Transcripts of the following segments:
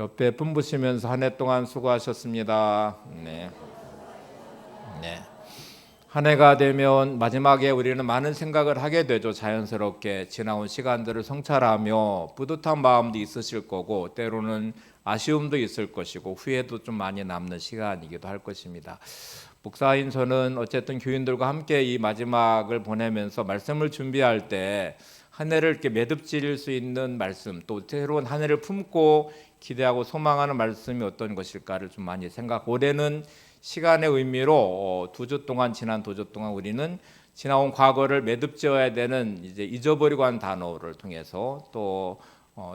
옆에 분부시면서 한 해 동안 수고하셨습니다. 네. 한 해가 되면 마지막에 우리는 많은 생각을 하게 되죠. 자연스럽게 지나온 시간들을 성찰하며 뿌듯한 마음도 있으실 거고 때로는 아쉬움도 있을 것이고 후회도 좀 많이 남는 시간이기도 할 것입니다. 목사인 저는 어쨌든 교인들과 함께 이 마지막을 보내면서 말씀을 준비할 때 한 해를 이렇게 매듭질 수 있는 말씀, 또 새로운 한 해를 품고 기대하고 소망하는 말씀이 어떤 것일까를 좀 많이 올해는 시간의 의미로 두 주 동안 지난 두 주 동안 우리는 지나온 과거를 매듭지어야 되는 이제 잊어버리고 한 단어를 통해서 또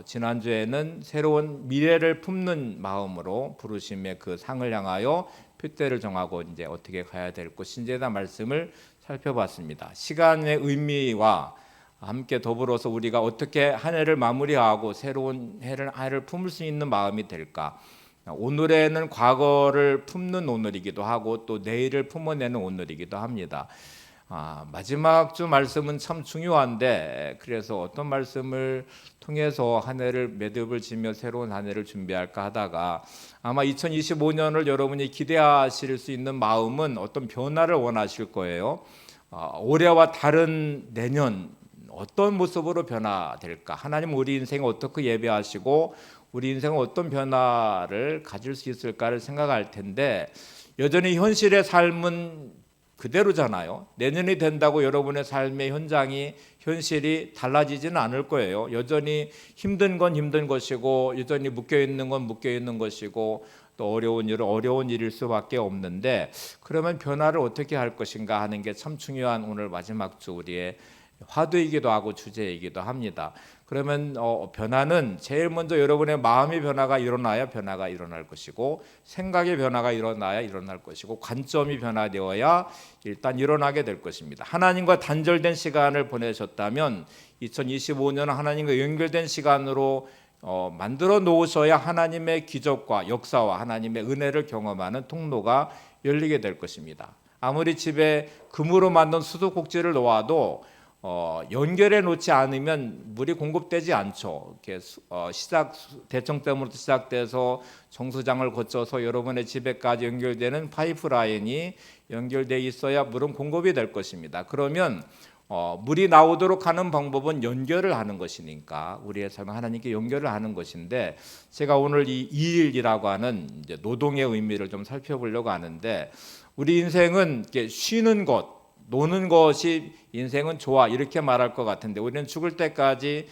지난주에는 새로운 미래를 품는 마음으로 부르심의 그 상을 향하여 표대를 정하고 이제 어떻게 가야 될 것인지에 대한 말씀을 살펴봤습니다. 시간의 의미와 함께 더불어서 우리가 어떻게 한 해를 마무리하고 새로운 해를 품을 수 있는 마음이 될까? 오늘에는 과거를 품는 오늘이기도 하고 또 내일을 품어내는 오늘이기도 합니다. 마지막 주 말씀은 참 중요한데 그래서 어떤 말씀을 통해서 한 해를 매듭을 지며 새로운 한 해를 준비할까 하다가 아마 2025년을 여러분이 기대하실 수 있는 마음은 어떤 변화를 원하실 거예요. 올해와 다른 내년 어떤 모습으로 변화될까? 하나님 우리 인생을 어떻게 예배하시고 우리 인생은 어떤 변화를 가질 수 있을까를 생각할 텐데 여전히 현실의 삶은 그대로잖아요. 내년이 된다고 여러분의 삶의 현실이 달라지지는 않을 거예요. 여전히 힘든 건 힘든 것이고 여전히 묶여있는 건 묶여있는 것이고 또 어려운 일은 어려운 일일 수밖에 없는데 그러면 변화를 어떻게 할 것인가 하는 게 참 중요한 오늘 마지막 주 우리의 화두이기도 하고 주제이기도 합니다. 그러면 변화는 제일 먼저 여러분의 마음의 변화가 일어나야 변화가 일어날 것이고 생각의 변화가 일어나야 일어날 것이고 관점이 변화되어야 일단 일어나게 될 것입니다. 하나님과 단절된 시간을 보내셨다면 2025년은 하나님과 연결된 시간으로 만들어 놓으셔야 하나님의 기적과 역사와 하나님의 은혜를 경험하는 통로가 열리게 될 것입니다. 아무리 집에 금으로 만든 수도꼭지를 놓아도 연결해 놓지 않으면 물이 공급되지 않죠. 이렇게 대청 댐으로 시작돼서 정수장을 거쳐서 여러분의 집에까지 연결되는 파이프라인이 연결돼 있어야 물은 공급이 될 것입니다. 그러면 물이 나오도록 하는 방법은 연결을 하는 것이니까 우리의 삶은 하나님께 연결을 하는 것인데 제가 오늘 이 일이라고 하는 이제 노동의 의미를 좀 살펴보려고 하는데 우리 인생은 이렇게 쉬는 것 노는 것이 인생은 좋아 이렇게 말할 것 같은데 우리는 죽을 때까지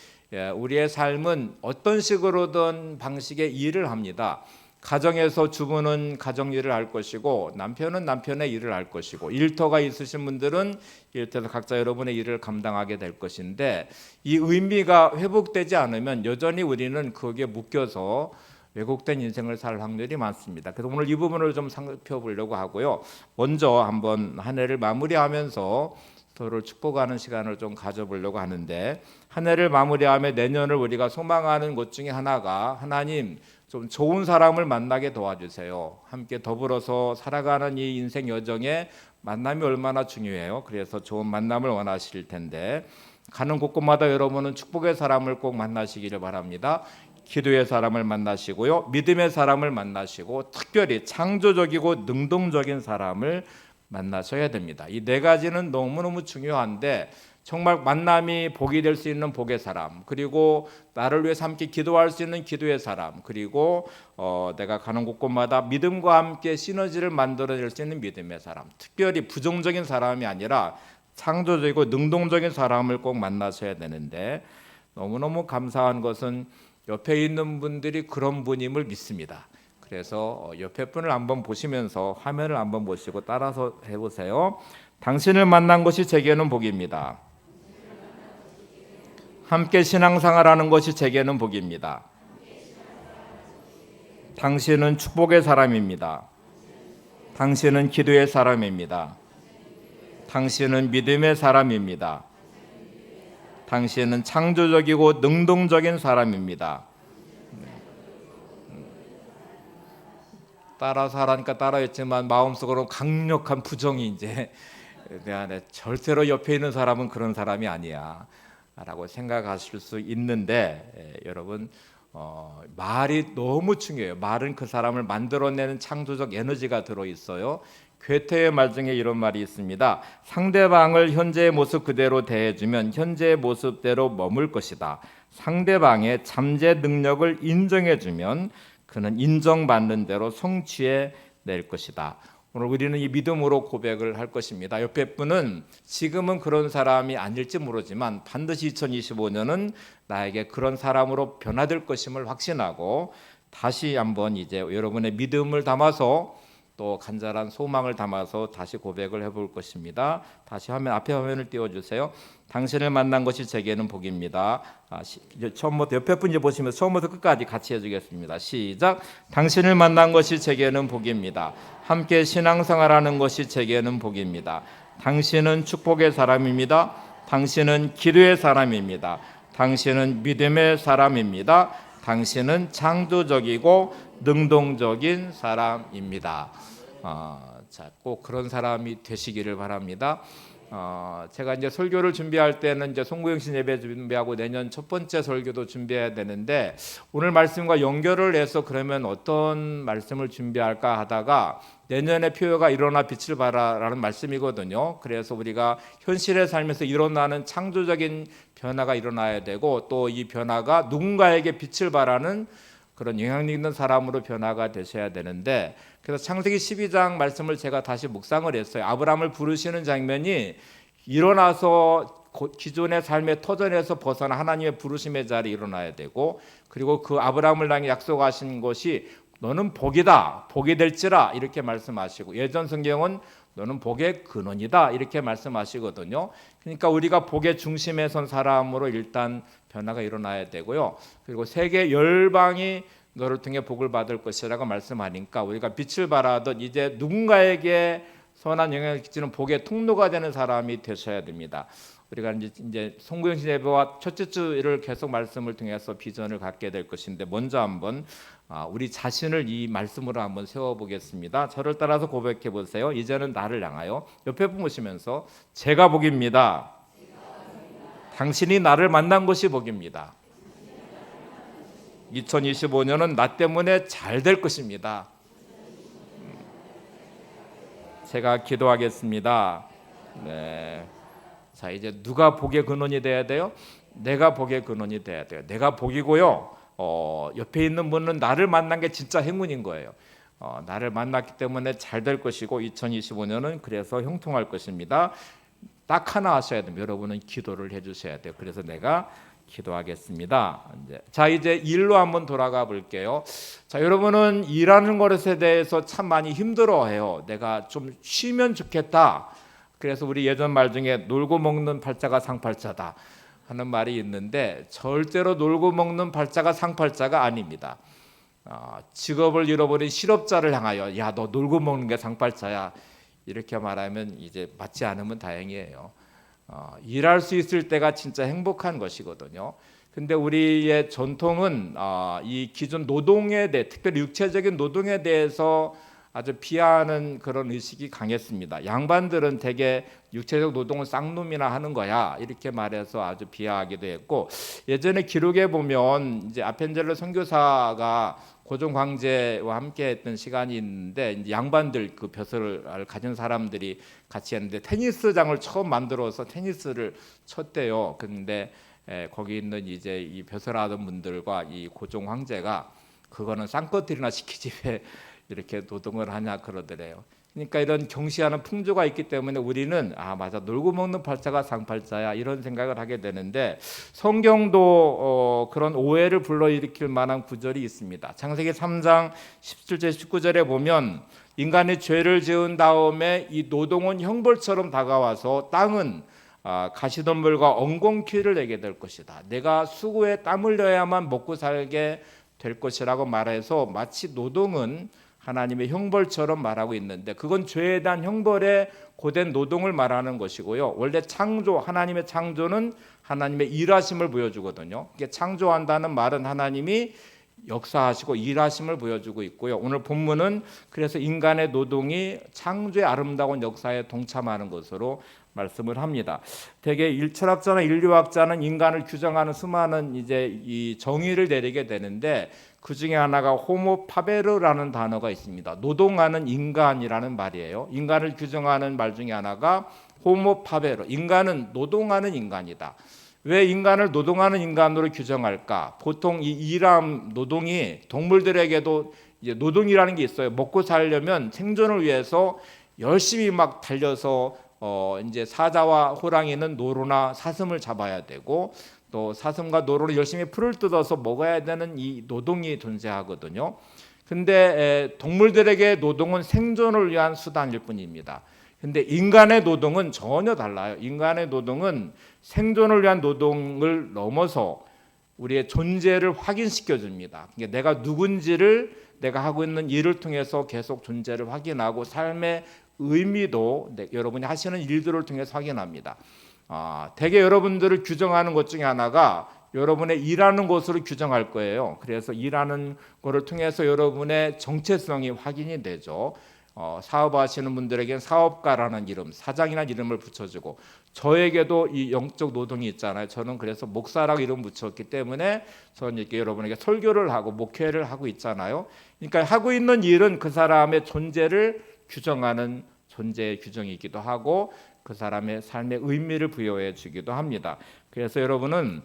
우리의 삶은 어떤 식으로든 방식의 일을 합니다. 가정에서 주부는 가정 일을 할 것이고 남편은 남편의 일을 할 것이고 일터가 있으신 분들은 일터에서 각자 여러분의 일을 감당하게 될 것인데 이 의미가 회복되지 않으면 여전히 우리는 거기에 묶여서 왜곡된 인생을 살 확률이 많습니다. 그래서 오늘 이 부분을 좀 살펴보려고 하고요. 먼저 한번 한 해를 마무리하면서 서로를 축복하는 시간을 좀 가져보려고 하는데 한 해를 마무리하며 내년을 우리가 소망하는 것 중에 하나가 하나님 좀 좋은 사람을 만나게 도와주세요. 함께 더불어서 살아가는 이 인생 여정에 만남이 얼마나 중요해요. 그래서 좋은 만남을 원하실 텐데 가는 곳곳마다 여러분은 축복의 사람을 꼭 만나시기를 바랍니다. 기도의 사람을 만나시고요. 믿음의 사람을 만나시고 특별히 창조적이고 능동적인 사람을 만나셔야 됩니다. 이 네 가지는 너무너무 중요한데 정말 만남이 복이 될 수 있는 복의 사람 그리고 나를 위해서 함께 기도할 수 있는 기도의 사람 그리고 내가 가는 곳곳마다 믿음과 함께 시너지를 만들어낼 수 있는 믿음의 사람 특별히 부정적인 사람이 아니라 창조적이고 능동적인 사람을 꼭 만나셔야 되는데 너무너무 감사한 것은 옆에 있는 분들이 그런 분임을 믿습니다. 그래서 옆에 분을 한번 보시면서 화면을 한번 보시고 따라서 해보세요. 당신을 만난 것이 제게는 복입니다. 함께 신앙생활하는 것이 제게는 복입니다. 당신은 축복의 사람입니다. 당신은 기도의 사람입니다. 당신은 믿음의 사람입니다. 당신은 창조적이고 능동적인 사람입니다. 따라서 하라니까 따라했지만 마음속으로 강력한 부정이 이제 내 안에 절대로 옆에 있는 사람은 그런 사람이 아니야 라고 생각하실 수 있는데 여러분 말이 너무 중요해요. 말은 그 사람을 만들어내는 창조적 에너지가 들어있어요. 괴테의 말 중에 이런 말이 있습니다. 상대방을 현재의 모습 그대로 대해주면 현재의 모습대로 머물 것이다. 상대방의 잠재 능력을 인정해주면 그는 인정받는 대로 성취해낼 것이다. 오늘 우리는 이 믿음으로 고백을 할 것입니다. 옆에 분은 지금은 그런 사람이 아닐지 모르지만 반드시 2025년은 나에게 그런 사람으로 변화될 것임을 확신하고 다시 한번 이제 여러분의 믿음을 담아서 또 간절한 소망을 담아서 다시 고백을 해볼 것입니다. 다시 앞에 화면을 띄워주세요. 당신을 만난 것이 제게는 복입니다. 처음부터 옆에 분 이제 보시면서 처음부터 끝까지 같이 해주겠습니다. 시작. 당신을 만난 것이 제게는 복입니다. 함께 신앙생활하는 것이 제게는 복입니다. 당신은 축복의 사람입니다. 당신은 기도의 사람입니다. 당신은 믿음의 사람입니다. 당신은 창조적이고 능동적인 사람입니다. 꼭 그런 사람이 되시기를 바랍니다. 제가 이제 설교를 준비할 때는 이제 송구영신 예배 준비하고 내년 첫 번째 설교도 준비해야 되는데 오늘 말씀과 연결을 해서 그러면 어떤 말씀을 준비할까 하다가 내년의 표효가 일어나 빛을 발하라는 말씀이거든요. 그래서 우리가 현실의 삶에서 일어나는 창조적인 변화가 일어나야 되고 또 이 변화가 누군가에게 빛을 발하는 그런 영향력 있는 사람으로 변화가 되셔야 되는데 그래서 창세기 12장 말씀을 제가 다시 묵상을 했어요. 아브라함을 부르시는 장면이 일어나서 기존의 삶의 터전에서 벗어나 하나님의 부르심의 자리에 일어나야 되고 그리고 그 아브라함을 향해 약속하신 것이 너는 복이다, 복이 될지라 이렇게 말씀하시고 예전 성경은 너는 복의 근원이다 이렇게 말씀하시거든요. 그러니까 우리가 복의 중심에 선 사람으로 일단 변화가 일어나야 되고요. 그리고 세계 열방이 너를 통해 복을 받을 것이라고 말씀하니까 우리가 빛을 발하듯 이제 누군가에게 선한 영향을 끼치는 복의 통로가 되는 사람이 되셔야 됩니다. 우리가 이제 송구영신 예배와 첫째 주를 계속 말씀을 통해서 비전을 갖게 될 것인데 먼저 한번 우리 자신을 이 말씀으로 한번 세워보겠습니다. 저를 따라서 고백해 보세요. 이제는 나를 향하여 옆에 보시면서 제가 복입니다. 당신이 나를 만난 것이 복입니다. 2025년은 나 때문에 잘 될 것입니다. 제가 기도하겠습니다. 네. 자, 이제 누가 복의 근원이 돼야 돼요? 내가 복의 근원이 돼야 돼요. 내가 복이고요. 옆에 있는 분은 나를 만난 게 진짜 행운인 거예요. 나를 만났기 때문에 잘 될 것이고 2025년은 그래서 형통할 것입니다. 딱 하나 하셔야 됩니다. 여러분은 기도를 해주셔야 돼요. 그래서 내가 기도하겠습니다. 이제 일로 한번 돌아가 볼게요. 자, 여러분은 일하는 것에 대해서 참 많이 힘들어해요. 내가 좀 쉬면 좋겠다. 그래서 우리 예전 말 중에 놀고 먹는 팔자가 상팔자다 하는 말이 있는데 절대로 놀고 먹는 팔자가 상팔자가 아닙니다. 직업을 잃어버린 실업자를 향하여 야, 너 놀고 먹는 게 상팔자야 이렇게 말하면 이제 맞지 않으면 다행이에요. 일할 수 있을 때가 진짜 행복한 것이거든요. 근데 우리의 전통은 이 기존 노동에 대해 특별히 육체적인 노동에 대해서 아주 비하하는 그런 의식이 강했습니다. 양반들은 대개 육체적 노동을 쌍놈이나 하는 거야 이렇게 말해서 아주 비하하기도 했고 예전에 기록에 보면 이제 아펜젤러 선교사가 고종 황제와 함께했던 시간이 있는데 이제 양반들 그 벼슬을 가진 사람들이 같이 했는데 테니스장을 처음 만들어서 테니스를 쳤대요. 그런데 거기 있는 이제 이 벼슬하던 분들과 이 고종 황제가 그거는 쌍꺼풀이나 시키지 왜 이렇게 노동을 하냐 그러더래요. 그러니까 이런 경시하는 풍조가 있기 때문에 우리는 맞아 놀고 먹는 팔자가 상팔자야 이런 생각을 하게 되는데 성경도 그런 오해를 불러일으킬 만한 구절이 있습니다. 창세기 3장 17절 19절에 보면 인간이 죄를 지은 다음에 이 노동은 형벌처럼 다가와서 땅은 가시덤불과 엉겅퀴를 내게 될 것이다. 내가 수고에 땀 흘려야만 먹고 살게 될 것이라고 말해서 마치 노동은 하나님의 형벌처럼 말하고 있는데 그건 죄에 대한 형벌에 고된 노동을 말하는 것이고요. 원래 창조, 하나님의 창조는 하나님의 일하심을 보여주거든요. 이게 창조한다는 말은 하나님이 역사하시고 일하심을 보여주고 있고요. 오늘 본문은 그래서 인간의 노동이 창조의 아름다운 역사에 동참하는 것으로 말씀을 합니다. 대개 철학자나 인류학자는 인간을 규정하는 수많은 이제 이 정의를 내리게 되는데 그 중에 하나가 호모 파베르라는 단어가 있습니다. 노동하는 인간이라는 말이에요. 인간을 규정하는 말 중에 하나가 호모 파베르. 인간은 노동하는 인간이다. 왜 인간을 노동하는 인간으로 규정할까? 보통 이 일함 노동이 동물들에게도 이제 노동이라는 게 있어요. 먹고 살려면 생존을 위해서 열심히 막 달려서 이제 사자와 호랑이는 노루나 사슴을 잡아야 되고 또 사슴과 노루는 열심히 풀을 뜯어서 먹어야 되는 이 노동이 존재하거든요. 근데 동물들에게 노동은 생존을 위한 수단일 뿐입니다. 근데 인간의 노동은 전혀 달라요. 인간의 노동은 생존을 위한 노동을 넘어서 우리의 존재를 확인시켜 줍니다. 그러니까 내가 누군지를 내가 하고 있는 일을 통해서 계속 존재를 확인하고 삶의 의미도 여러분이 하시는 일들을 통해서 확인합니다. 대개 여러분들을 규정하는 것 중에 하나가 여러분의 일하는 것으로 규정할 거예요. 그래서 일하는 것을 통해서 여러분의 정체성이 확인이 되죠. 사업하시는 분들에게는 사업가라는 이름, 사장이라는 이름을 붙여주고 저에게도 이 영적 노동이 있잖아요. 저는 그래서 목사라고 이름 붙였기 때문에 저는 이렇게 여러분에게 설교를 하고 목회를 하고 있잖아요. 그러니까 하고 있는 일은 그 사람의 존재를 규정하는 존재의 규정이기도 하고 그 사람의 삶의 의미를 부여해 주기도 합니다. 그래서 여러분은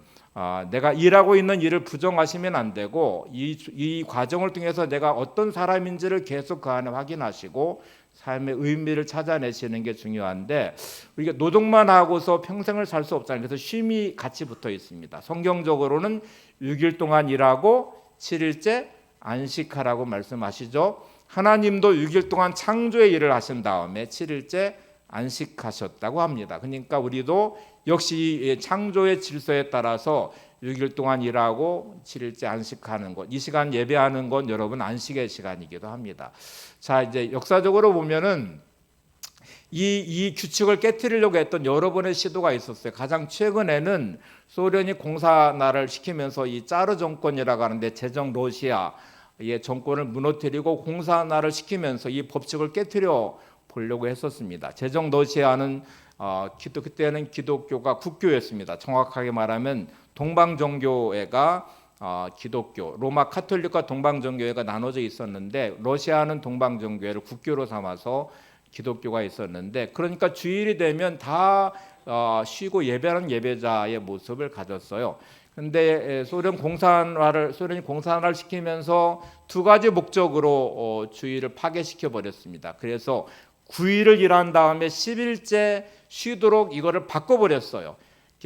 내가 일하고 있는 일을 부정하시면 안 되고 이 과정을 통해서 내가 어떤 사람인지를 계속 그 안에 확인하시고 삶의 의미를 찾아내시는 게 중요한데 우리가 노동만 하고서 평생을 살 수 없잖아요. 그래서 쉼이 같이 붙어 있습니다. 성경적으로는 6일 동안 일하고 7일째 안식하라고 말씀하시죠. 하나님도 6일 동안 창조의 일을 하신 다음에 7일째 안식하셨다고 합니다. 그러니까 우리도 역시 창조의 질서에 따라서 6일 동안 일하고 7일째 안식하는 것, 이 시간 예배하는 건 여러분 안식의 시간이기도 합니다. 자, 이제 역사적으로 보면은 이 규칙을 깨트리려고 했던 여러 번의 시도가 있었어요. 가장 최근에는 소련이 공산화를 시키면서 이 짜르 정권이라고 하는데 제정 러시아의 정권을 무너뜨리고 공산화를 시키면서 이 법칙을 깨트려 보려고 했었습니다. 제정 러시아는 그때는 기독교가 국교였습니다. 정확하게 말하면 동방정교회가 기독교, 로마 카톨릭과 동방정교회가 나눠져 있었는데 러시아는 동방정교회를 국교로 삼아서 기독교가 있었는데 그러니까 주일이 되면 다 쉬고 예배하는 예배자의 모습을 가졌어요. 근데 소련이 공산화를 시키면서 두 가지 목적으로 주일을 파괴시켜 버렸습니다. 그래서 9일을 일한 다음에 10일째 쉬도록 이거를 바꿔버렸어요.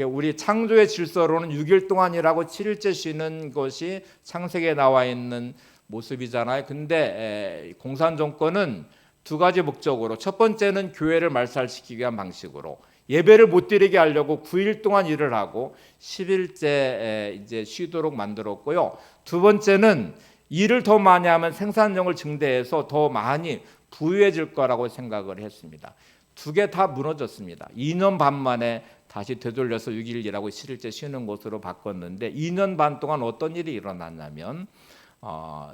우리 창조의 질서로는 6일 동안 일하고 7일째 쉬는 것이 창세기에 나와 있는 모습이잖아요. 근데 공산 정권은 두 가지 목적으로, 첫 번째는 교회를 말살시키기 위한 방식으로 예배를 못 드리게 하려고 9일 동안 일을 하고 10일째 이제 쉬도록 만들었고요. 두 번째는 일을 더 많이 하면 생산량을 증대해서 더 많이 부유해질 거라고 생각을 했습니다. 두 개 다 무너졌습니다. 2년 반 만에 다시 되돌려서 6일 일하고 7일째 쉬는 것으로 바꿨는데 2년 반 동안 어떤 일이 일어났냐면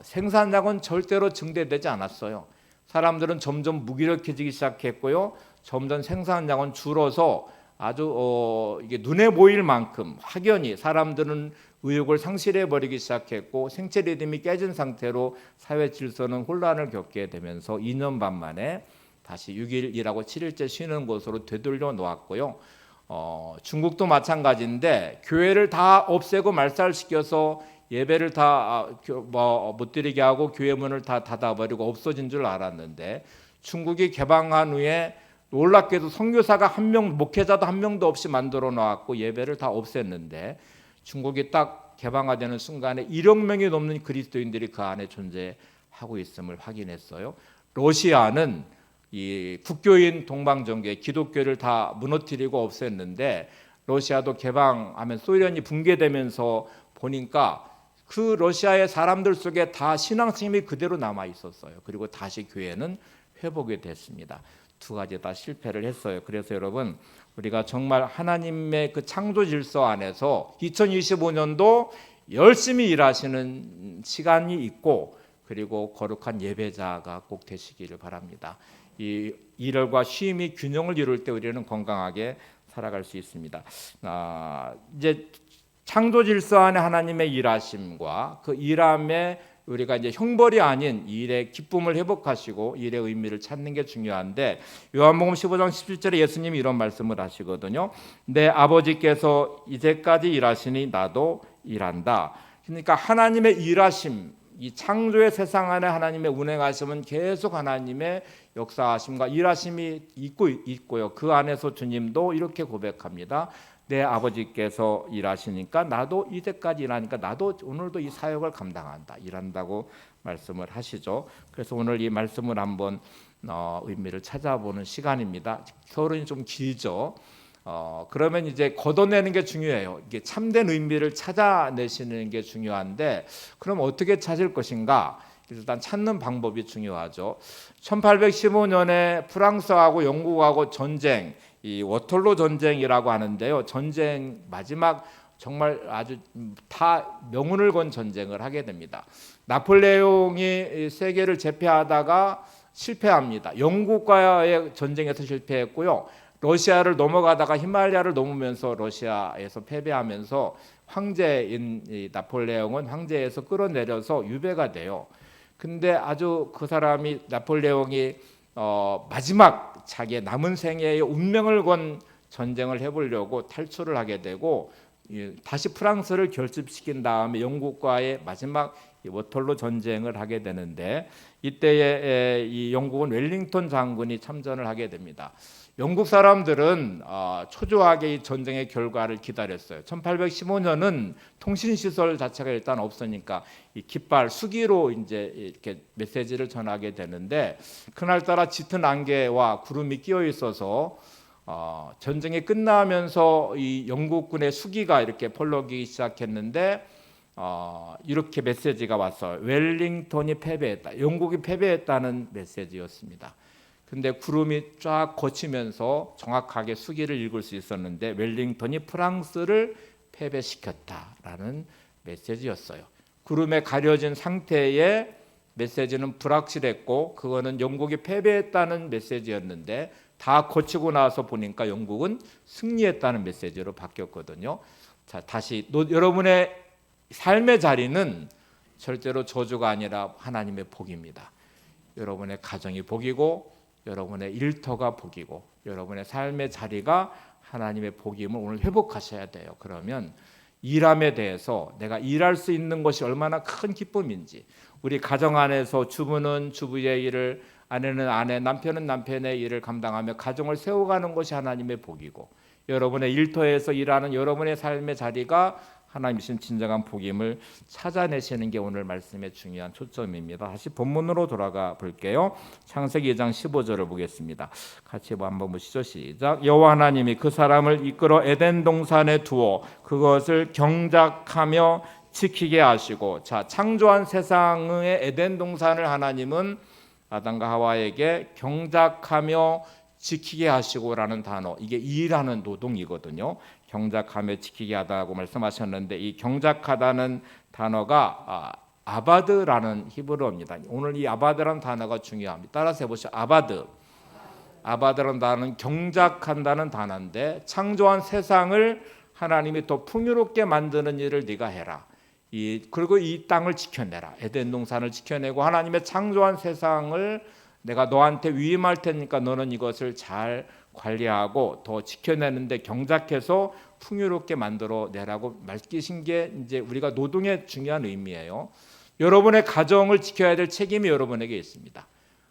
생산량은 절대로 증대되지 않았어요. 사람들은 점점 무기력해지기 시작했고요. 점점 생산량은 줄어서 아주 이게 눈에 보일 만큼 확연히 사람들은 의욕을 상실해 버리기 시작했고 생체 리듬이 깨진 상태로 사회 질서는 혼란을 겪게 되면서 2년 반 만에 다시 6일 일하고 7일째 쉬는 것으로 되돌려 놓았고요. 중국도 마찬가지인데 교회를 다 없애고 말살시켜서 예배를 다 못 드리게 하고 교회 문을 다 닫아버리고 없어진 줄 알았는데 중국이 개방한 후에 놀랍게도 선교사가 한 명, 목회자도 한 명도 없이 만들어 놨고 예배를 다 없앴는데 중국이 딱 개방화되는 순간에 1억 명이 넘는 그리스도인들이 그 안에 존재하고 있음을 확인했어요. 러시아는 이 국교인 동방정교회 기독교를 다 무너뜨리고 없앴는데 러시아도 개방하면 소련이 붕괴되면서 보니까 그 러시아의 사람들 속에 다 신앙심이 그대로 남아 있었어요. 그리고 다시 교회는 회복이 됐습니다. 두 가지 다 실패를 했어요. 그래서 여러분 우리가 정말 하나님의 그 창조 질서 안에서 2025년도 열심히 일하시는 시간이 있고 그리고 거룩한 예배자가 꼭 되시기를 바랍니다. 이 일과 쉼이 균형을 이룰 때 우리는 건강하게 살아갈 수 있습니다. 이제 창조 질서 안에 하나님의 일하심과 그 일함에 우리가 이제 형벌이 아닌 일의 기쁨을 회복하시고 일의 의미를 찾는 게 중요한데, 요한복음 15장 17절에 예수님이 이런 말씀을 하시거든요. 내 아버지께서 이제까지 일하시니 나도 일한다. 그러니까 하나님의 일하심, 이 창조의 세상 안에 하나님의 운행하심은 계속 하나님의 역사하심과 일하심이 있고요. 그 안에서 주님도 이렇게 고백합니다. 내 아버지께서 일하시니까 나도 이제까지 일하니까 나도 오늘도 이 사역을 감당한다, 일한다고 말씀을 하시죠. 그래서 오늘 이 말씀을 한번 의미를 찾아보는 시간입니다. 서론이 좀 길죠. 그러면 이제 걷어내는 게 중요해요. 이게 참된 의미를 찾아내시는 게 중요한데, 그럼 어떻게 찾을 것인가? 일단 찾는 방법이 중요하죠. 1815년에 프랑스하고 영국하고 전쟁, 이 워털로 전쟁이라고 하는데요. 전쟁 마지막 정말 아주 다 명운을 건 전쟁을 하게 됩니다. 나폴레옹이 세계를 제패하다가 실패합니다. 영국과의 전쟁에서 실패했고요. 러시아를 넘어가다가 히말라야를 넘으면서 러시아에서 패배하면서 황제인 이 나폴레옹은 황제에서 끌어내려서 유배가 돼요. 근데 아주 그 사람이 나폴레옹이 마지막 자기의 남은 생애의 운명을 건 전쟁을 해보려고 탈출을 하게 되고, 다시 프랑스를 결집시킨 다음에 영국과의 마지막 워털로 전쟁을 하게 되는데, 이때에 이 영국은 웰링턴 장군이 참전을 하게 됩니다. 영국 사람들은 초조하게 이 전쟁의 결과를 기다렸어요. 1815년은 통신 시설 자체가 일단 없으니까 이 깃발 수기로 이제 이렇게 메시지를 전하게 되는데, 그날따라 짙은 안개와 구름이 끼어 있어서 전쟁이 끝나면서 이 영국군의 수기가 이렇게 펄럭이기 시작했는데, 이렇게 메시지가 왔어요. 웰링턴이 패배했다. 영국이 패배했다는 메시지였습니다. 근데 구름이 쫙 거치면서 정확하게 수기를 읽을 수 있었는데, 웰링턴이 프랑스를 패배시켰다라는 메시지였어요. 구름에 가려진 상태의 메시지는 불확실했고, 그거는 영국이 패배했다는 메시지였는데, 다 거치고 나서 보니까 영국은 승리했다는 메시지로 바뀌었거든요. 자, 다시 여러분의 삶의 자리는 절대로 저주가 아니라 하나님의 복입니다. 여러분의 가정이 복이고, 여러분의 일터가 복이고, 여러분의 삶의 자리가 하나님의 복임을 오늘 회복하셔야 돼요. 그러면 일함에 대해서 내가 일할 수 있는 것이 얼마나 큰 기쁨인지, 우리 가정 안에서 주부는 주부의 일을, 아내는 아내, 남편은 남편의 일을 감당하며 가정을 세워가는 것이 하나님의 복이고, 여러분의 일터에서 일하는 여러분의 삶의 자리가 하나님 주신 진정한 복임을 찾아내시는 게 오늘 말씀의 중요한 초점입니다. 다시 본문으로 돌아가 볼게요. 창세기 2장 15절을 보겠습니다. 같이 한번 보시죠. 시작. 여호와 하나님이 그 사람을 이끌어 에덴 동산에 두어 그것을 경작하며 지키게 하시고, 자, 창조한 세상의 에덴 동산을 하나님은 아담과 하와에게 경작하며 지키게 하시고라는 단어, 이게 일하는 노동이거든요. 경작하며 지키게 하다고 말씀하셨는데, 이 경작하다는 단어가 아바드라는 히브리어입니다. 오늘 이 아바드라는 단어가 중요합니다. 따라서 해보시죠. 아바드라는 단어는 경작한다는 단어인데, 창조한 세상을 하나님이 더 풍요롭게 만드는 일을 네가 해라. 그리고 이 땅을 지켜내라. 에덴 동산을 지켜내고 하나님의 창조한 세상을 내가 너한테 위임할 테니까 너는 이것을 잘 관리하고 더 지켜내는데 경작해서 풍요롭게 만들어내라고 맡기신 게 이제 우리가 노동의 중요한 의미예요. 여러분의 가정을 지켜야 될 책임이 여러분에게 있습니다.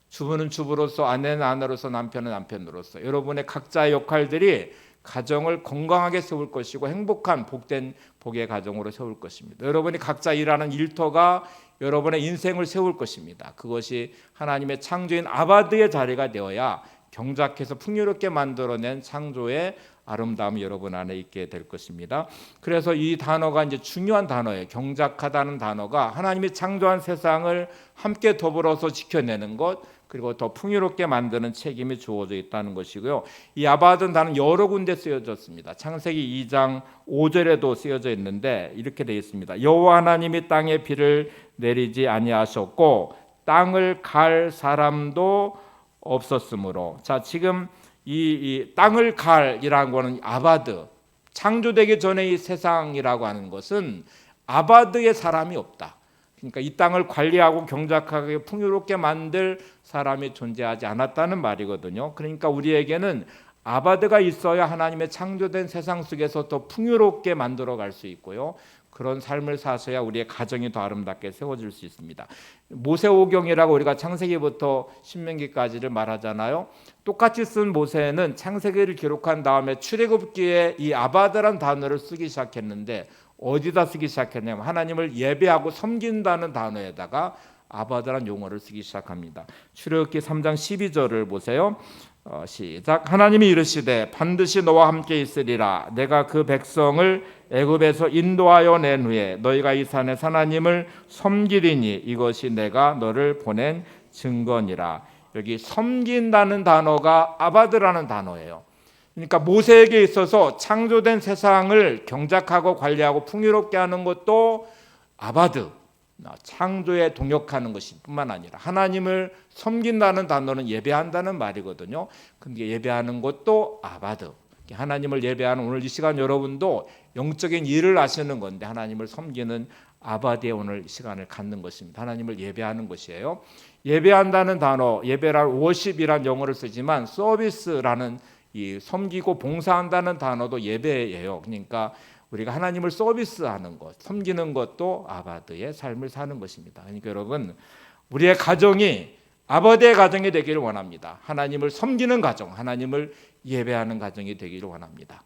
주부는 주부로서, 아내는 아내로서, 남편은 남편으로서 여러분의 각자의 역할들이 가정을 건강하게 세울 것이고 행복한 복된 복의 가정으로 세울 것입니다. 여러분이 각자 일하는 일터가 여러분의 인생을 세울 것입니다. 그것이 하나님의 창조인 아바드의 자리가 되어야 경작해서 풍요롭게 만들어낸 창조의 아름다움이 여러분 안에 있게 될 것입니다. 그래서 이 단어가 이제 중요한 단어예요. 경작하다는 단어가 하나님이 창조한 세상을 함께 더불어서 지켜내는 것, 그리고 더 풍요롭게 만드는 책임이 주어져 있다는 것이고요. 이 아바드는 단어는 여러 군데 쓰여졌습니다. 창세기 2장 5절에도 쓰여져 있는데 이렇게 되어 있습니다. 여호와 하나님이 땅에 비를 내리지 아니하셨고 땅을 갈 사람도 없었으므로. 자, 지금 이 땅을 갈이라는 거는 아바드, 창조되기 전에 이 세상이라고 하는 것은 아바드의 사람이 없다. 그러니까 이 땅을 관리하고 경작하게 풍요롭게 만들 사람이 존재하지 않았다는 말이거든요. 그러니까 우리에게는 아바드가 있어야 하나님의 창조된 세상 속에서 더 풍요롭게 만들어갈 수 있고요. 그런 삶을 사셔야 우리의 가정이 더 아름답게 세워질 수 있습니다. 모세오경이라고 우리가 창세기부터 신명기까지를 말하잖아요. 똑같이 쓴 모세는 창세기를 기록한 다음에 출애굽기에 이 아바드란 단어를 쓰기 시작했는데 어디다 쓰기 시작했냐면 하나님을 예배하고 섬긴다는 단어에다가 아바드란 용어를 쓰기 시작합니다. 출애굽기 3장 12절을 보세요. 시작. 하나님이 이르시되 반드시 너와 함께 있으리라. 내가 그 백성을 애굽에서 인도하여 낸 후에 너희가 이 산에 하나님을 섬기리니 이것이 내가 너를 보낸 증거니라. 여기 섬긴다는 단어가 아바드라는 단어예요. 그러니까 모세에게 있어서 창조된 세상을 경작하고 관리하고 풍요롭게 하는 것도 아바드, 창조에 동역하는 것이 뿐만 아니라 하나님을 섬긴다는 단어는 예배한다는 말이거든요. 근데 예배하는 것도 아바드, 하나님을 예배하는 오늘 이 시간 여러분도 영적인 일을 하시는 건데 하나님을 섬기는 아바드의 오늘 시간을 갖는 것입니다. 하나님을 예배하는 것이에요. 예배한다는 단어, 예배란 워십이란 영어를 쓰지만 서비스라는 이 섬기고 봉사한다는 단어도 예배예요. 그러니까 우리가 하나님을 서비스하는 것, 섬기는 것도 아바드의 삶을 사는 것입니다. 그러니까 여러분, 우리의 가정이 아바드의 가정이 되기를 원합니다. 하나님을 섬기는 가정, 하나님을 예배하는 가정이 되기를 원합니다.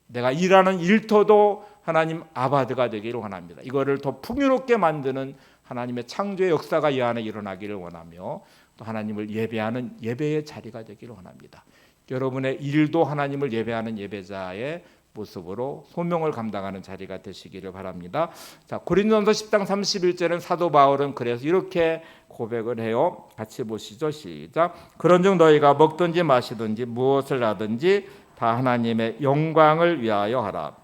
내가 일하는 일터도 하나님 아바드가 되기를 원합니다. 이거를 더 풍요롭게 만드는 하나님의 창조의 역사가 이 안에 일어나기를 원하며 또 하나님을 예배하는 예배의 자리가 되기를 원합니다. 여러분의 일도 하나님을 예배하는 예배자의 모습으로 소명을 감당하는 자리가 되시기를 바랍니다. 자, 고린도전서 10장 31절은 사도 바울은 그래서 이렇게 고백을 해요. 같이 보시죠. 시작. 그런즉 너희가 먹든지 마시든지 무엇을 하든지 다 하나님의 영광을 위하여 하라.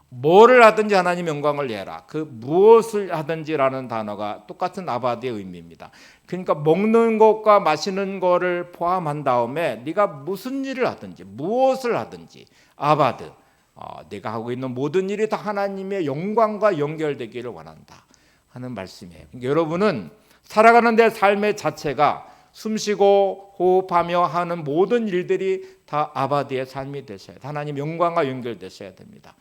뭐를 하든지 하나님 영광을 내라. 그 무엇을 하든지라는 단어가 똑같은 아바드의 의미입니다. 그러니까 먹는 것과 마시는 것을 포함한 다음에 네가 무슨 일을 하든지 무엇을 하든지 아바드, 내가 하고 있는 모든 일이 다 하나님의 영광과 연결되기를 원한다 하는 말씀이에요. 그러니까 여러분은 살아가는 내 삶의 자체가 숨쉬고 호흡하며 하는 모든 일들이 다 아바드의 삶이 되셔야 돼요. 하나님 영광과 연결되셔야 됩니다.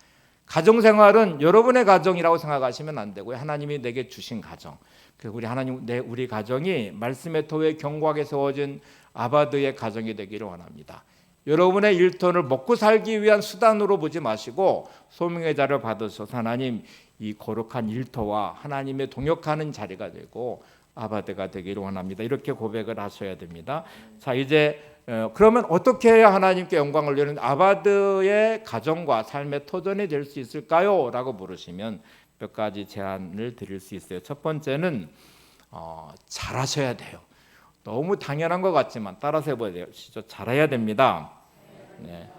가정생활은 여러분의 가정이라고 생각하시면 안 되고요. 하나님이 내게 주신 가정, 우리 가정이 말씀의 터에 견고하게 세워진 아바드의 가정이 되기를 원합니다. 여러분의 일터를 먹고 살기 위한 수단으로 보지 마시고 소명의 자를 받으셔서 하나님 이 거룩한 일터와 하나님의 동역하는 자리가 되고 아바드가 되기를 원합니다. 이렇게 고백을 하셔야 됩니다. 자, 이제 그러면 어떻게 해야 하나님께 영광을 돌리는 아바드의 가정과 삶의 터전이 될 수 있을까요? 라고 물으시면 몇 가지 제안을 드릴 수 있어요. 첫 번째는 잘하셔야 돼요. 너무 당연한 것 같지만 따라서 해봐야 되죠. 잘해야 됩니다. 네.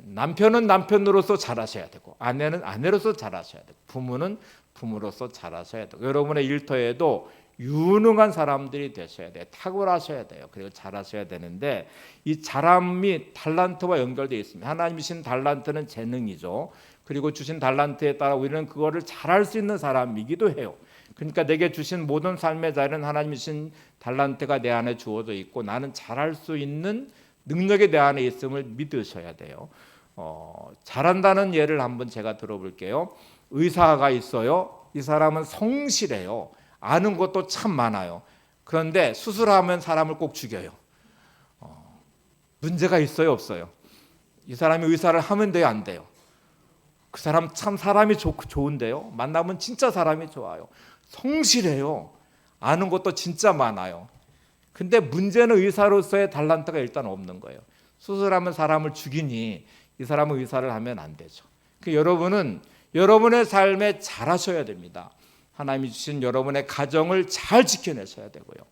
남편은 남편으로서 잘하셔야 되고 아내는 아내로서 잘하셔야 되고 부모는 부모로서 잘하셔야 되고 여러분의 일터에도 유능한 사람들이 되셔야 돼요. 탁월하셔야 돼요. 그리고 잘하셔야 되는데 이 잘함이 달란트와 연결되어 있습니다. 하나님이 주신 달란트는 재능이죠. 그리고 주신 달란트에 따라 우리는 그거를 잘할 수 있는 사람이기도 해요. 그러니까 내게 주신 모든 삶의 자리는 하나님이 주신 달란트가 내 안에 주어져 있고 나는 잘할 수 있는 능력이 내 안에 있음을 믿으셔야 돼요. 잘한다는 예를 한번 제가 들어볼게요. 의사가 있어요. 이 사람은 성실해요. 아는 것도 참 많아요. 그런데 수술하면 사람을 꼭 죽여요. 문제가 있어요, 없어요? 이 사람이 의사를 하면 돼요, 안 돼요? 그 사람 참 사람이 좋은데요. 만나면 진짜 사람이 좋아요. 성실해요. 아는 것도 진짜 많아요. 근데 문제는 의사로서의 달란트가 일단 없는 거예요. 수술하면 사람을 죽이니 이 사람은 의사를 하면 안 되죠. 여러분은 여러분의 삶에 잘하셔야 됩니다. 하나님이 주신 여러분의 가정을 잘 지켜내셔야 되고요.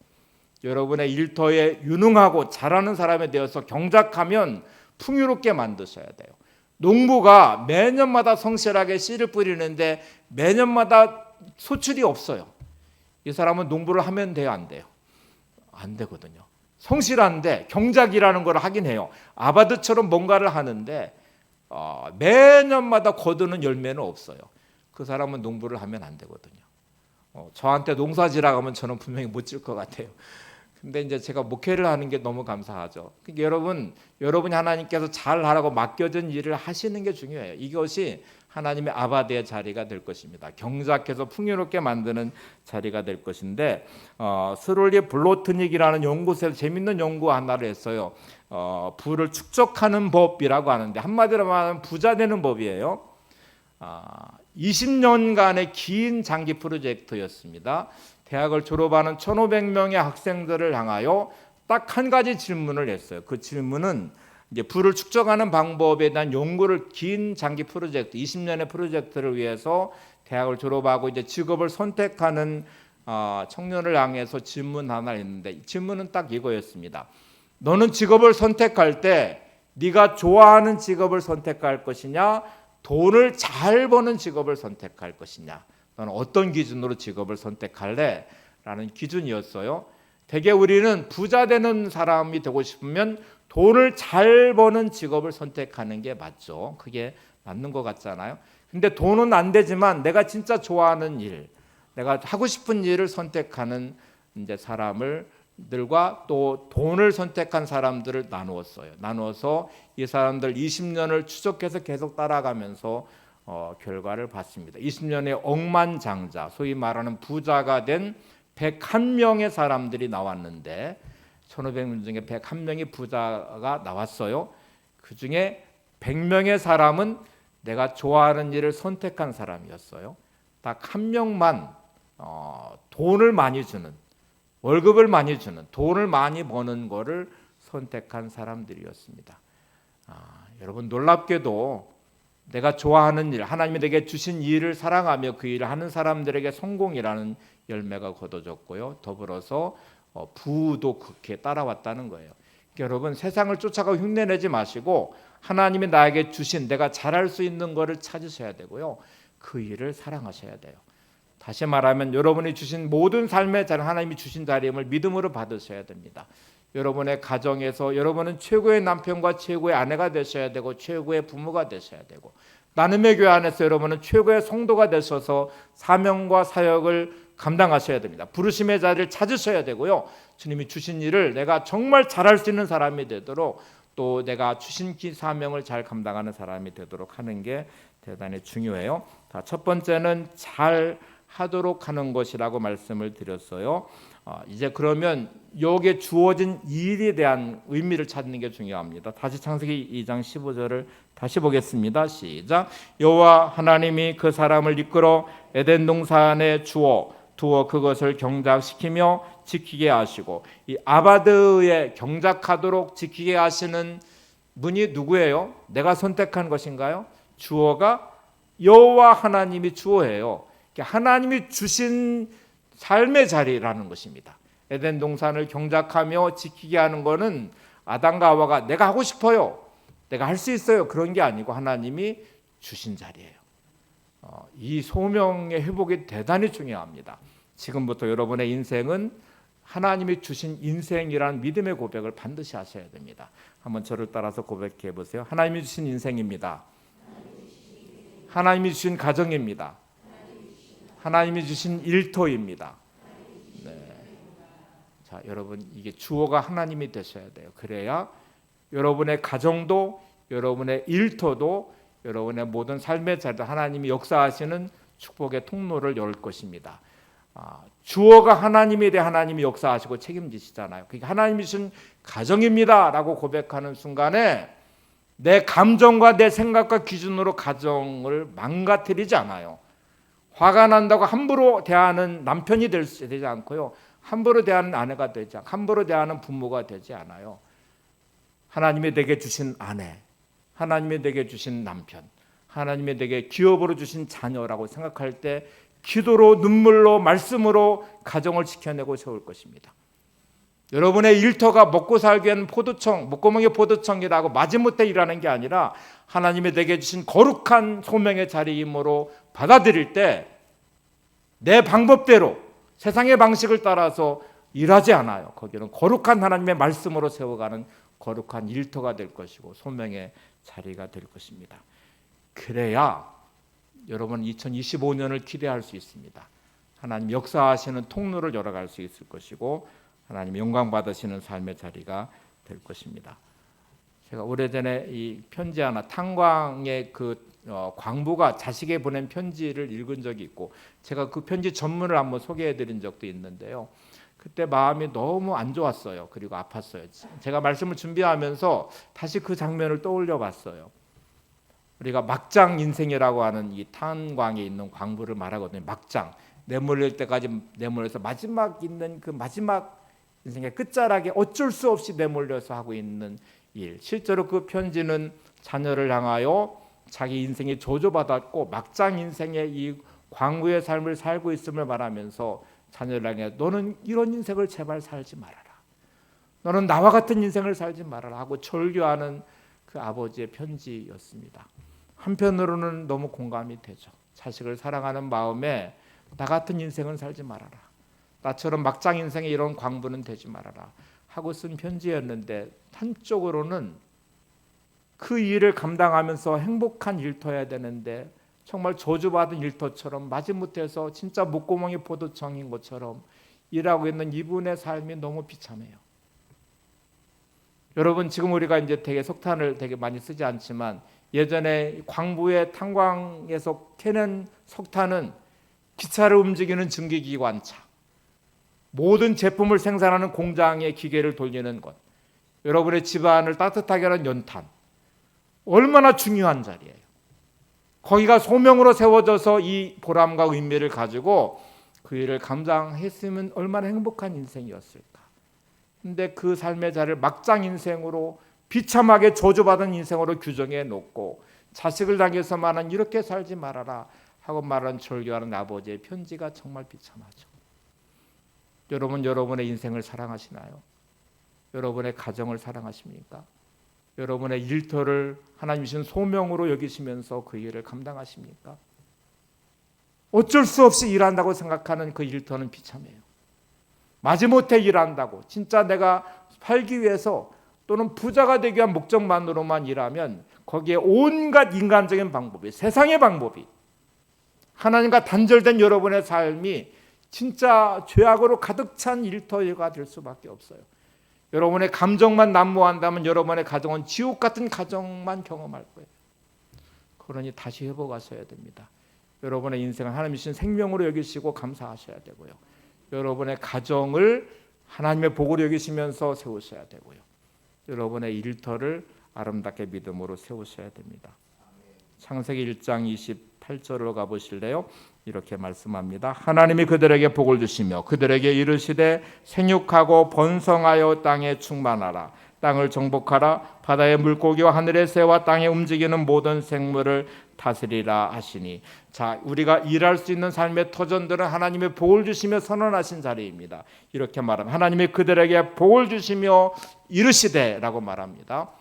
여러분의 일터에 유능하고 잘하는 사람에 대해서 경작하면 풍요롭게 만드셔야 돼요. 농부가 매년마다 성실하게 씨를 뿌리는데 매년마다 소출이 없어요. 이 사람은 농부를 하면 돼요, 안 돼요? 안 되거든요. 성실한데 경작이라는 걸 하긴 해요. 아바드처럼 뭔가를 하는데 매년마다 거두는 열매는 없어요. 그 사람은 농부를 하면 안 되거든요. 저한테 농사지라고 하면 저는 분명히 못 질 것 같아요. 근데 이제 제가 목회를 하는 게 너무 감사하죠. 그러니까 여러분이 하나님께서 잘하라고 맡겨진 일을 하시는 게 중요해요. 이것이 하나님의 아바드의 자리가 될 것입니다. 경작해서 풍요롭게 만드는 자리가 될 것인데 스롤리 블로트닉이라는 연구소에서 재밌는 연구 하나를 했어요. 부를 축적하는 법이라고 하는데 한마디로 말하면 부자 되는 법이에요. 20년간의 긴 장기 프로젝트였습니다. 대학을 졸업하는 1,500명의 학생들을 향하여 딱 한 가지 질문을 했어요. 그 질문은 이제 부를 축적하는 방법에 대한 연구를 긴 장기 프로젝트, 20년의 프로젝트를 위해서 대학을 졸업하고 이제 직업을 선택하는 청년을 향해서 질문 하나를 했는데 질문은 딱 이거였습니다. 너는 직업을 선택할 때 네가 좋아하는 직업을 선택할 것이냐, 돈을 잘 버는 직업을 선택할 것이냐, 너는 어떤 기준으로 직업을 선택할래? 라는 기준이었어요. 대개 우리는 부자 되는 사람이 되고 싶으면 돈을 잘 버는 직업을 선택하는 게 맞죠. 그게 맞는 것 같잖아요. 근데 돈은 안 되지만 내가 진짜 좋아하는 일, 내가 하고 싶은 일을 선택하는 이제 사람들과 또 돈을 선택한 사람들을 나누어서 이 사람들 20년을 추적해서 계속 따라가면서 결과를 봤습니다. 20년의 억만장자, 소위 말하는 부자가 된 101명의 사람들이 나왔는데 1,500명 중에 101명이 부자가 나왔어요. 그중에 100명의 사람은 내가 좋아하는 일을 선택한 사람이었어요. 딱 한 명만 돈을 많이 주는, 월급을 많이 주는, 돈을 많이 버는 거를 선택한 사람들이었습니다. 여러분 놀랍게도 내가 좋아하는 일, 하나님이 내게 주신 일을 사랑하며 그 일을 하는 사람들에게 성공이라는 열매가 거둬졌고요. 더불어서 부도 그렇게 따라왔다는 거예요. 그러니까 여러분 세상을 쫓아가고 흉내내지 마시고 하나님이 나에게 주신 내가 잘할 수 있는 것을 찾으셔야 되고요. 그 일을 사랑하셔야 돼요. 다시 말하면 여러분이 주신 모든 삶의 자리, 하나님이 주신 자리임을 믿음으로 받으셔야 됩니다. 여러분의 가정에서 여러분은 최고의 남편과 최고의 아내가 되셔야 되고 최고의 부모가 되셔야 되고 나눔의 교회 안에서 여러분은 최고의 성도가 되셔서 사명과 사역을 감당하셔야 됩니다. 부르심의 자리를 찾으셔야 되고요. 주님이 주신 일을 내가 정말 잘할 수 있는 사람이 되도록 또 내가 주신 사명을 잘 감당하는 사람이 되도록 하는 게 대단히 중요해요. 첫 번째는 잘 하도록 하는 것이라고 말씀을 드렸어요. 이제 그러면 여기에 주어진 일에 대한 의미를 찾는 게 중요합니다. 다시 창세기 2장 15절을 다시 보겠습니다. 시작. 여호와 하나님이 그 사람을 이끌어 에덴 동산에 두어 그것을 경작시키며 지키게 하시고, 이 아바드에 경작하도록 지키게 하시는 분이 누구예요? 내가 선택한 것인가요? 주어가 여호와 하나님이 주어예요. 하나님이 주신 삶의 자리라는 것입니다. 에덴 동산을 경작하며 지키게 하는 것은 아담과 하와가 내가 하고 싶어요, 내가 할 수 있어요, 그런 게 아니고 하나님이 주신 자리예요. 이 소명의 회복이 대단히 중요합니다. 지금부터 여러분의 인생은 하나님이 주신 인생이라는 믿음의 고백을 반드시 하셔야 됩니다. 한번 저를 따라서 고백해 보세요. 하나님이 주신 인생입니다. 하나님이 주신 가정입니다. 하나님이 주신 일터입니다. 네. 자, 여러분 이게 주어가 하나님이 되셔야 돼요. 그래야 여러분의 가정도 여러분의 일터도 여러분의 모든 삶의 자리도 하나님이 역사하시는 축복의 통로를 열 것입니다. 주어가 하나님에 대해 하나님이 역사하시고 책임지시잖아요. 그러니까 하나님이 주신 가정입니다라고 고백하는 순간에 내 감정과 내 생각과 기준으로 가정을 망가뜨리지 않아요. 화가 난다고 함부로 대하는 남편이 되지 않고요, 함부로 대하는 아내가 되지 않고 함부로 대하는 부모가 되지 않아요. 하나님이 내게 주신 아내, 하나님이 내게 주신 남편, 하나님이 내게 기업으로 주신 자녀라고 생각할 때 기도로 눈물로 말씀으로 가정을 지켜내고 세울 것입니다. 여러분의 일터가 먹고 살기에는 포도청, 목구멍이 포도청이라고 마지못해 일하는 게 아니라 하나님이 내게 주신 거룩한 소명의 자리이므로 받아들일 때 내 방법대로 세상의 방식을 따라서 일하지 않아요. 거기는 거룩한 하나님의 말씀으로 세워가는 거룩한 일터가 될 것이고 소명의 자리가 될 것입니다. 그래야 여러분 2025년을 기대할 수 있습니다. 하나님 역사하시는 통로를 열어갈 수 있을 것이고 하나님 영광 받으시는 삶의 자리가 될 것입니다. 제가 오래전에 이 편지 하나 탄광의 광부가 자식에게 보낸 편지를 읽은 적이 있고 제가 그 편지 전문을 한번 소개해드린 적도 있는데요. 그때 마음이 너무 안 좋았어요. 그리고 아팠어요. 제가 말씀을 준비하면서 다시 그 장면을 떠올려 봤어요. 우리가 막장 인생이라고 하는 이 탄광에 있는 광부를 말하거든요. 막장, 내몰릴 때까지 내몰려서 마지막 있는 그 마지막 인생의 끝자락에 어쩔 수 없이 내몰려서 하고 있는 일. 실제로 그 편지는 자녀를 향하여 자기 인생이 저주받았고 막장 인생의 이 광부의 삶을 살고 있음을 말하면서 자녀를 향해 너는 이런 인생을 제발 살지 말아라. 너는 나와 같은 인생을 살지 말아라 하고 절규하는 그 아버지의 편지였습니다. 한편으로는 너무 공감이 되죠. 자식을 사랑하는 마음에 나 같은 인생을 살지 말아라. 나처럼 막장 인생에 이런 광부는 되지 말아라 하고 쓴 편지였는데 한쪽으로는 그 일을 감당하면서 행복한 일터여야 되는데 정말 저주받은 일터처럼 마지못해서 진짜 목구멍이 포도청인 것처럼 일하고 있는 이분의 삶이 너무 비참해요. 여러분 지금 우리가 이제 되게 석탄을 되게 많이 쓰지 않지만 예전에 광부의 탄광에서 캐는 석탄은 기차를 움직이는 증기기관차, 모든 제품을 생산하는 공장의 기계를 돌리는 것, 여러분의 집안을 따뜻하게 하는 연탄, 얼마나 중요한 자리예요. 거기가 소명으로 세워져서 이 보람과 의미를 가지고 그 일을 감당했으면 얼마나 행복한 인생이었을까. 근데 그 삶의 자리를 막장 인생으로 비참하게 저주받은 인생으로 규정해 놓고 자식을 당해서만은 이렇게 살지 말아라 하고 말하는 절규하는 아버지의 편지가 정말 비참하죠. 여러분, 여러분의 인생을 사랑하시나요? 여러분의 가정을 사랑하십니까? 여러분의 일터를 하나님 주신 소명으로 여기시면서 그 일을 감당하십니까? 어쩔 수 없이 일한다고 생각하는 그 일터는 비참해요. 마지못해 일한다고 진짜 내가 살기 위해서 또는 부자가 되기 위한 목적만으로만 일하면 거기에 온갖 인간적인 방법이, 세상의 방법이, 하나님과 단절된 여러분의 삶이 진짜 죄악으로 가득 찬 일터가 될 수밖에 없어요. 여러분의 감정만 난무한다면 여러분의 가정은 지옥 같은 가정만 경험할 거예요. 그러니 다시 회복하셔야 됩니다. 여러분의 인생을 하나님이 주신 생명으로 여기시고 감사하셔야 되고요. 여러분의 가정을 하나님의 복으로 여기시면서 세우셔야 되고요. 여러분의 일터를 아름답게 믿음으로 세우셔야 됩니다. 창세기 1장 28절로 가보실래요? 이렇게 말씀합니다. 하나님이 그들에게 복을 주시며 그들에게 이르시되 생육하고 번성하여 땅에 충만하라. 땅을 정복하라. 바다의 물고기와 하늘의 새와 땅에 움직이는 모든 생물을 다스리라 하시니. 자, 우리가 일할 수 있는 삶의 터전들은 하나님의 복을 주시며 선언하신 자리입니다. 이렇게 말합니다. 하나님이 그들에게 복을 주시며 이르시되라고 말합니다.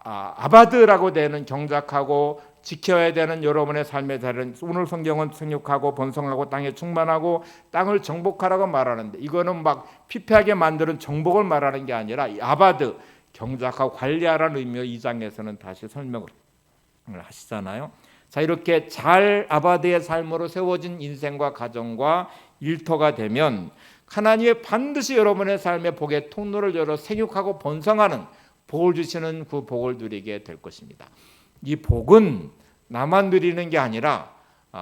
아바드라고 되는 경작하고 지켜야 되는 여러분의 삶의 자리는 오늘 성경은 생육하고 번성하고 땅에 충만하고 땅을 정복하라고 말하는데 이거는 막 피폐하게 만드는 정복을 말하는 게 아니라 아바드, 경작하고 관리하라는 의미로 2장에서는 다시 설명을 하시잖아요. 자, 이렇게 잘 아바드의 삶으로 세워진 인생과 가정과 일터가 되면 하나님이 반드시 여러분의 삶의 복의 통로를 열어 생육하고 번성하는 복을 주시는 그 복을 누리게 될 것입니다. 이 복은 나만 누리는 게 아니라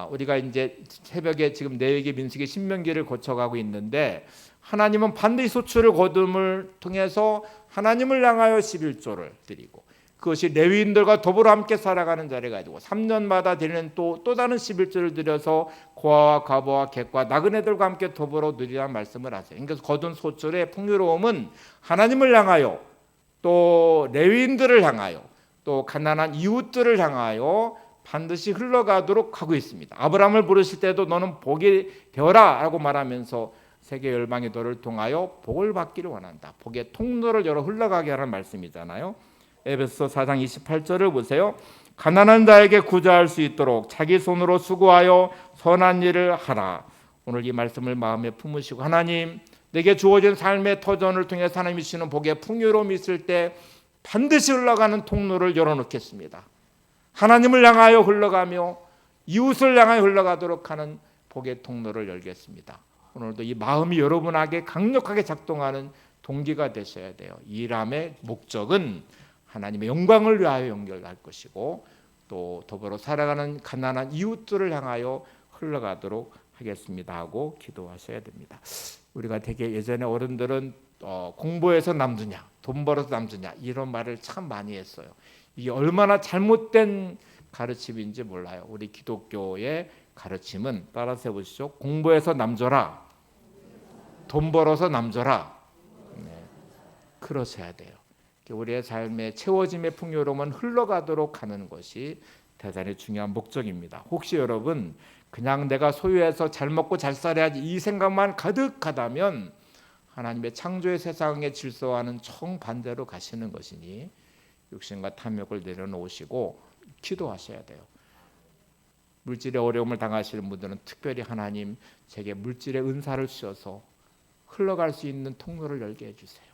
우리가 이제 새벽에 지금 레위기, 민수기, 신명기를 거쳐가고 있는데 하나님은 반드시 소출을 거둠을 통해서 하나님을 향하여 11조를 드리고 그것이 레위인들과 더불어 함께 살아가는 자리가 되고 3년마다 드리는 또 다른 11조를 드려서 고아와 과부와 객과 나그네들과 함께 더불어 누리라는 말씀을 하세요. 그래서 거둔 소출의 풍요로움은 하나님을 향하여 또 레위인들을 향하여 또 가난한 이웃들을 향하여 반드시 흘러가도록 하고 있습니다. 아브라함을 부르실 때도 너는 복이 되어라 라고 말하면서 세계 열방의 너를 통하여 복을 받기를 원한다. 복의 통로를 열어 흘러가게 하라는 말씀이잖아요. 에베소 4장 28절을 보세요. 가난한 자에게 구제할 수 있도록 자기 손으로 수고하여 선한 일을 하라. 오늘 이 말씀을 마음에 품으시고 하나님, 내게 주어진 삶의 터전을 통해 하나님이 주시는 복의 풍요로움이 있을 때 반드시 흘러가는 통로를 열어놓겠습니다. 하나님을 향하여 흘러가며 이웃을 향하여 흘러가도록 하는 복의 통로를 열겠습니다. 오늘도 이 마음이 여러분에게 강력하게 작동하는 동기가 되셔야 돼요. 이 일함의 목적은 하나님의 영광을 위하여 연결할 것이고 또 더불어 살아가는 가난한 이웃들을 향하여 흘러가도록 하겠습니다 하고 기도하셔야 됩니다. 우리가 되게 예전에 어른들은 공부해서 남주냐, 돈 벌어서 남주냐 이런 말을 참 많이 했어요. 이게 얼마나 잘못된 가르침인지 몰라요. 우리 기독교의 가르침은 따라서 해보시죠. 공부해서 남줘라, 돈 벌어서 남줘라. 네, 그러셔야 돼요. 우리의 삶의 채워짐의 풍요로움은 흘러가도록 하는 것이 대단히 중요한 목적입니다. 혹시 여러분 그냥 내가 소유해서 잘 먹고 잘 살아야지 이 생각만 가득하다면 하나님의 창조의 세상의 질서와는 정반대로 가시는 것이니 육신과 탐욕을 내려놓으시고 기도하셔야 돼요. 물질의 어려움을 당하시는 분들은 특별히 하나님 제게 물질의 은사를 주셔서 흘러갈 수 있는 통로를 열게 해주세요.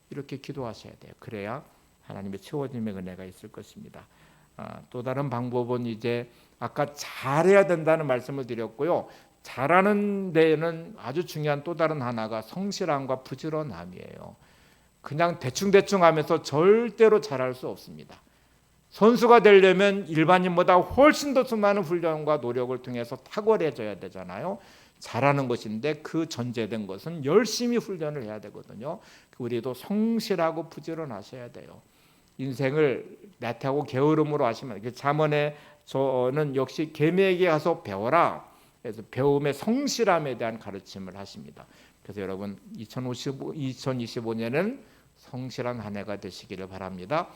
이렇게 기도하셔야 돼요. 그래야 하나님의 채워짐의 은혜가 있을 것입니다. 또 다른 방법은 이제 아까 잘해야 된다는 말씀을 드렸고요. 잘하는 데에는 아주 중요한 또 다른 하나가 성실함과 부지런함이에요. 그냥 대충대충 하면서 절대로 잘할 수 없습니다. 선수가 되려면 일반인보다 훨씬 더 수많은 훈련과 노력을 통해서 탁월해져야 되잖아요. 잘하는 것인데 그 전제된 것은 열심히 훈련을 해야 되거든요. 우리도 성실하고 부지런하셔야 돼요. 인생을 나태하고 게으름으로 하시면 잠언에 저는 역시 개미에게 가서 배워라. 그래서 배움의 성실함에 대한 가르침을 하십니다. 그래서 여러분 2025년은 성실한 한 해가 되시기를 바랍니다.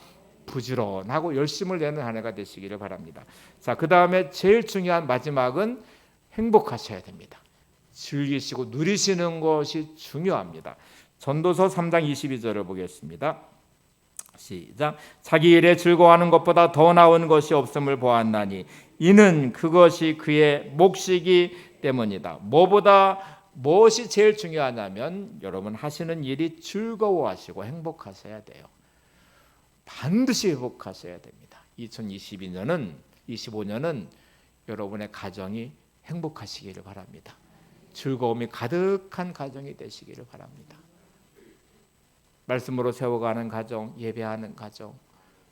부지런하고 열심을 내는 한 해가 되시기를 바랍니다. 자, 그 다음에 제일 중요한 마지막은 행복하셔야 됩니다. 즐기시고 누리시는 것이 중요합니다. 전도서 3장 22절을 보겠습니다. 시작. 자기 일에 즐거워하는 것보다 더 나은 것이 없음을 보았나니 이는 그것이 그의 몫이기 때문이다. 무엇이 제일 중요하냐면 여러분 하시는 일이 즐거워하시고 행복하셔야 돼요. 반드시 행복하셔야 됩니다. 2025년은 여러분의 가정이 행복하시기를 바랍니다. 즐거움이 가득한 가정이 되시기를 바랍니다. 말씀으로 세워가는 가정, 예배하는 가정,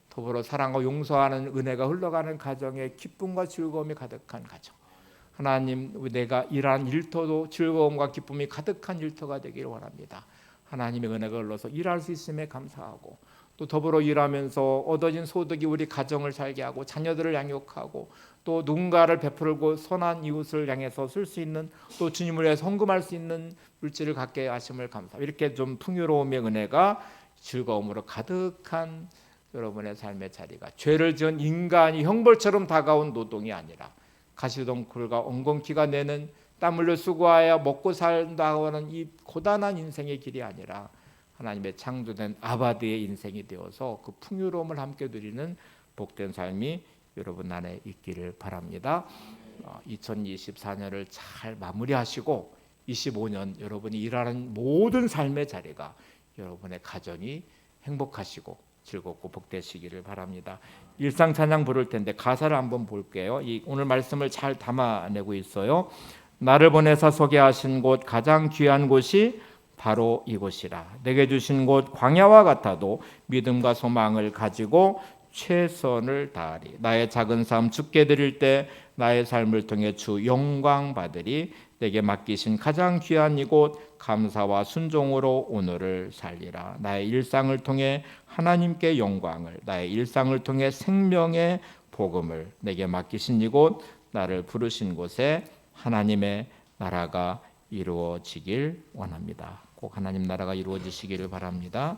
더불어 사랑과 용서하는 은혜가 흘러가는 가정에 기쁨과 즐거움이 가득한 가정. 하나님, 내가 일하는 일터도 즐거움과 기쁨이 가득한 일터가 되기를 원합니다. 하나님의 은혜가 흘러서 일할 수 있음에 감사하고 또 더불어 일하면서 얻어진 소득이 우리 가정을 살게 하고 자녀들을 양육하고 또 누군가를 베풀고 선한 이웃을 향해서 쓸 수 있는 또 주님을 위해서 헌금할 수 있는 물질을 갖게 하심을 감사합니다. 이렇게 좀 풍요로움의 은혜가 즐거움으로 가득한 여러분의 삶의 자리가 죄를 지은 인간이 형벌처럼 다가온 노동이 아니라 가시덤불과 엉겅퀴가 내는 땀 흘려 수고하여 먹고 산다고 하는 이 고단한 인생의 길이 아니라 하나님의 창조된 아바드의 인생이 되어서 그 풍요로움을 함께 누리는 복된 삶이 여러분 안에 있기를 바랍니다. 2024년을 잘 마무리하시고 25년 여러분이 일하는 모든 삶의 자리가 여러분의 가정이 행복하시고 즐겁고 복되시기를 바랍니다. 일상 찬양 부를 텐데 가사를 한번 볼게요. 오늘 말씀을 잘 담아내고 있어요. 나를 보내사 서게 하신 곳 가장 귀한 곳이 바로 이곳이라. 내게 주신 곳 광야와 같아도 믿음과 소망을 가지고 최선을 다하리. 나의 작은 삶 주께 드릴 때 나의 삶을 통해 주 영광 받으리. 내게 맡기신 가장 귀한 이곳 감사와 순종으로 오늘을 살리라. 나의 일상을 통해 하나님께 영광을, 나의 일상을 통해 생명의 복음을, 내게 맡기신 이곳 나를 부르신 곳에 하나님의 나라가 이루어지길 원합니다. 꼭 하나님 나라가 이루어지시기를 바랍니다.